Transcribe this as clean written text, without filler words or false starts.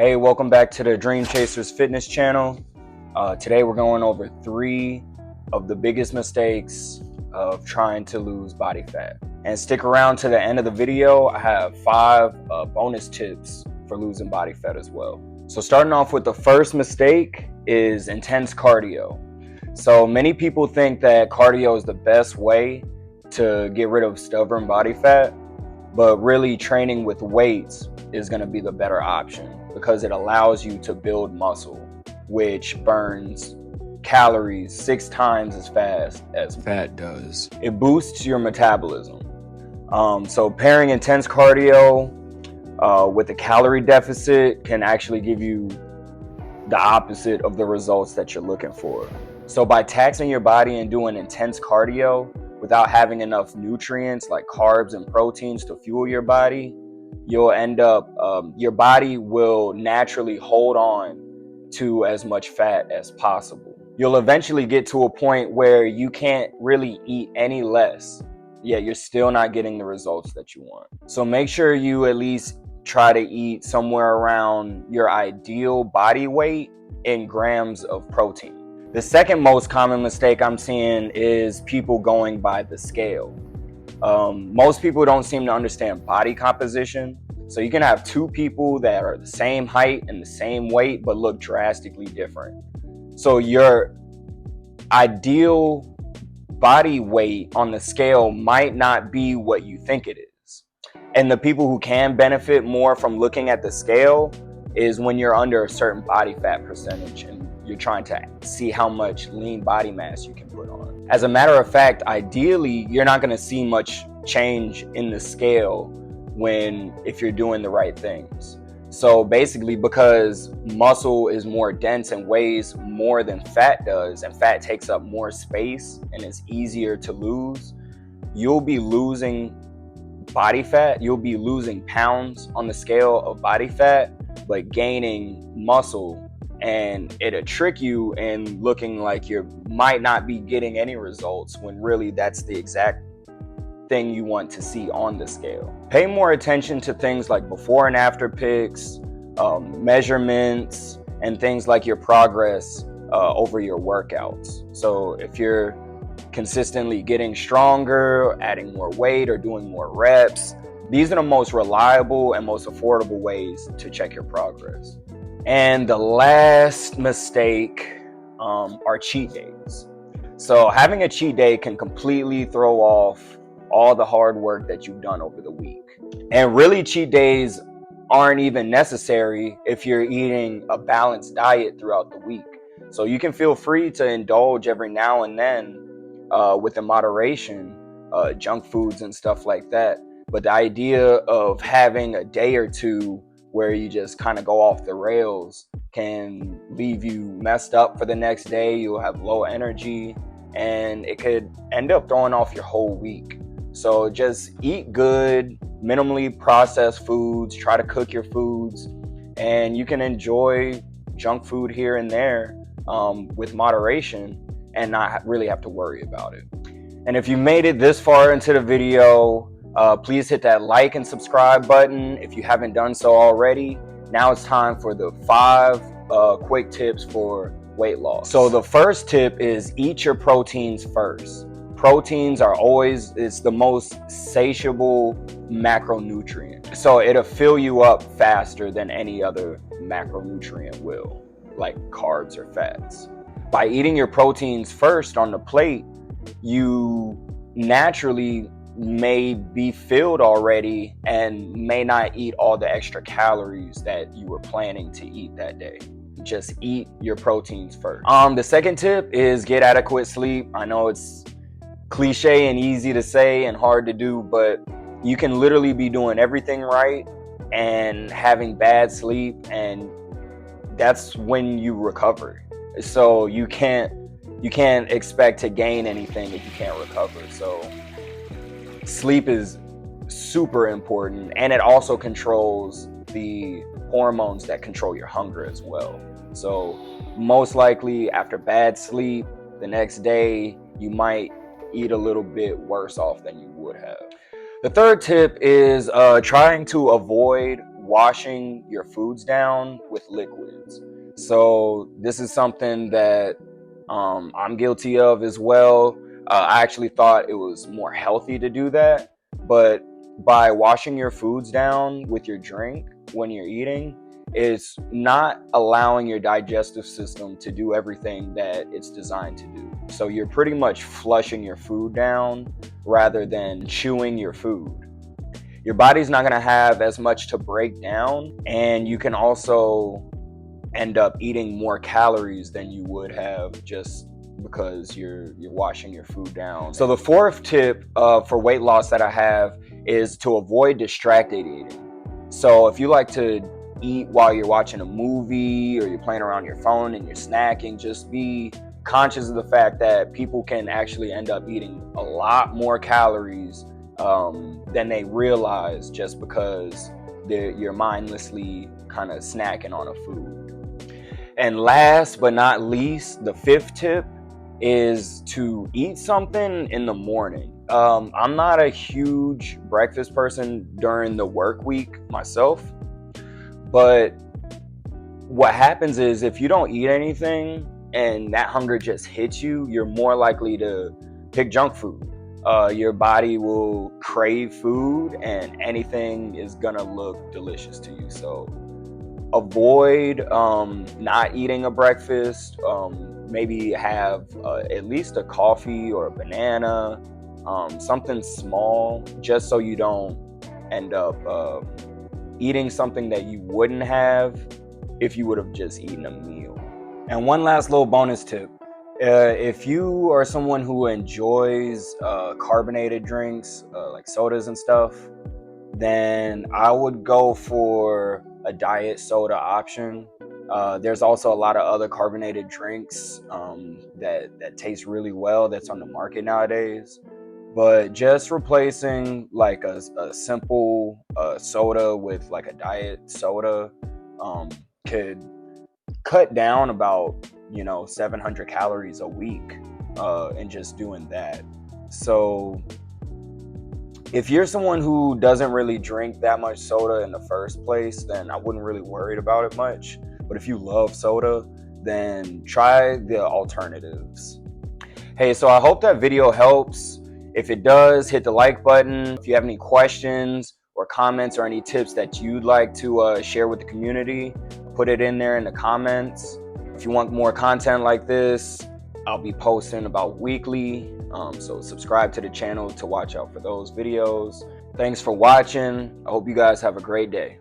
Hey, welcome back to the Dream Chasers Fitness channel. Today we're going over 3 of the biggest mistakes of trying to lose body fat. And stick around to the end of the video. I have 5 bonus tips for losing body fat as well. So starting off with the first mistake is intense cardio. So many people think that cardio is the best way to get rid of stubborn body fat, but really training with weights is going to be the better option because it allows you to build muscle, which burns calories 6 times as fast as fat does. It boosts your metabolism. So pairing intense cardio with a calorie deficit can actually give you the opposite of the results that you're looking for. So by taxing your body and doing intense cardio without having enough nutrients like carbs and proteins to fuel your body, you'll end up, your body will naturally hold on to as much fat as possible. You'll eventually get to a point where you can't really eat any less, yet you're still not getting the results that you want. So make sure you at least try to eat somewhere around your ideal body weight in grams of protein. The second most common mistake I'm seeing is people going by the scale. Most people don't seem to understand body composition. So you can have 2 people that are the same height and the same weight, but look drastically different. So your ideal body weight on the scale might not be what you think it is. And the people who can benefit more from looking at the scale is when you're under a certain body fat percentage and you're trying to see how much lean body mass you can put on. As a matter of fact, ideally, you're not going to see much change in the scale if you're doing the right things. So basically, because muscle is more dense and weighs more than fat does, and fat takes up more space and it's easier to lose, you'll be losing body fat, you'll be losing pounds on the scale of body fat, but gaining muscle. And it'll trick you in looking like you might not be getting any results when really that's the exact thing you want to see on the scale. Pay more attention to things like before and after pics, measurements, and things like your progress over your workouts. So if you're consistently getting stronger, adding more weight, or doing more reps, these are the most reliable and most affordable ways to check your progress. And the last mistake are cheat days. So having a cheat day can completely throw off all the hard work that you've done over the week. And really, cheat days aren't even necessary if you're eating a balanced diet throughout the week. So you can feel free to indulge every now and then with moderation, junk foods and stuff like that. But the idea of having a day or two where you just kind of go off the rails can leave you messed up for the next day. You'll have low energy and it could end up throwing off your whole week. So just eat good, minimally processed foods, try to cook your foods, and you can enjoy junk food here and there with moderation and not really have to worry about it. And if you made it this far into the video, please hit that like and subscribe button if you haven't done so already. Now it's time for the 5 quick tips for weight loss. So the first tip is eat your proteins first. Proteins are always, it's the most satiable macronutrient. So it'll fill you up faster than any other macronutrient will, like carbs or fats. By eating your proteins first on the plate, you naturally may be filled already and may not eat all the extra calories that you were planning to eat that day. Just eat your proteins first. The second tip is get adequate sleep. I know it's cliche and easy to say and hard to do, but you can literally be doing everything right and having bad sleep, and that's when you recover. So you can't expect to gain anything if you can't recover. So sleep is super important, and it also controls the hormones that control your hunger as well. So most likely after bad sleep, the next day you might eat a little bit worse off than you would have. The third tip is trying to avoid washing your foods down with liquids. So this is something that I'm guilty of as well. I actually thought it was more healthy to do that, but by washing your foods down with your drink when you're eating, it's not allowing your digestive system to do everything that it's designed to do. So you're pretty much flushing your food down rather than chewing your food. Your body's not going to have as much to break down, and you can also end up eating more calories than you would have just because you're washing your food down. So the fourth tip for weight loss that I have is to avoid distracted eating. So if you like to eat while you're watching a movie or you're playing around your phone and you're snacking, just be conscious of the fact that people can actually end up eating a lot more calories than they realize just because you're mindlessly kind of snacking on a food. And last but not least, the fifth tip is to eat something in the morning. I'm not a huge breakfast person during the work week myself, but what happens is if you don't eat anything and that hunger just hits you, you're more likely to pick junk food. Your body will crave food and anything is gonna look delicious to you. So avoid not eating a breakfast. Maybe have at least a coffee or a banana, something small, just so you don't end up eating something that you wouldn't have if you would have just eaten a meal. And one last little bonus tip. If you are someone who enjoys carbonated drinks, like sodas and stuff, then I would go for a diet soda option. There's also a lot of other carbonated drinks that taste really well that's on the market nowadays. But just replacing like a simple soda with like a diet soda could cut down about 700 calories a week in just doing that. So if you're someone who doesn't really drink that much soda in the first place, then I wouldn't really worry about it much. But if you love soda, then try the alternatives. Hey, so I hope that video helps. If it does, hit the like button. If you have any questions or comments or any tips that you'd like to share with the community, put it in there in the comments. If you want more content like this, I'll be posting about weekly. So subscribe to the channel to watch out for those videos. Thanks for watching. I hope you guys have a great day.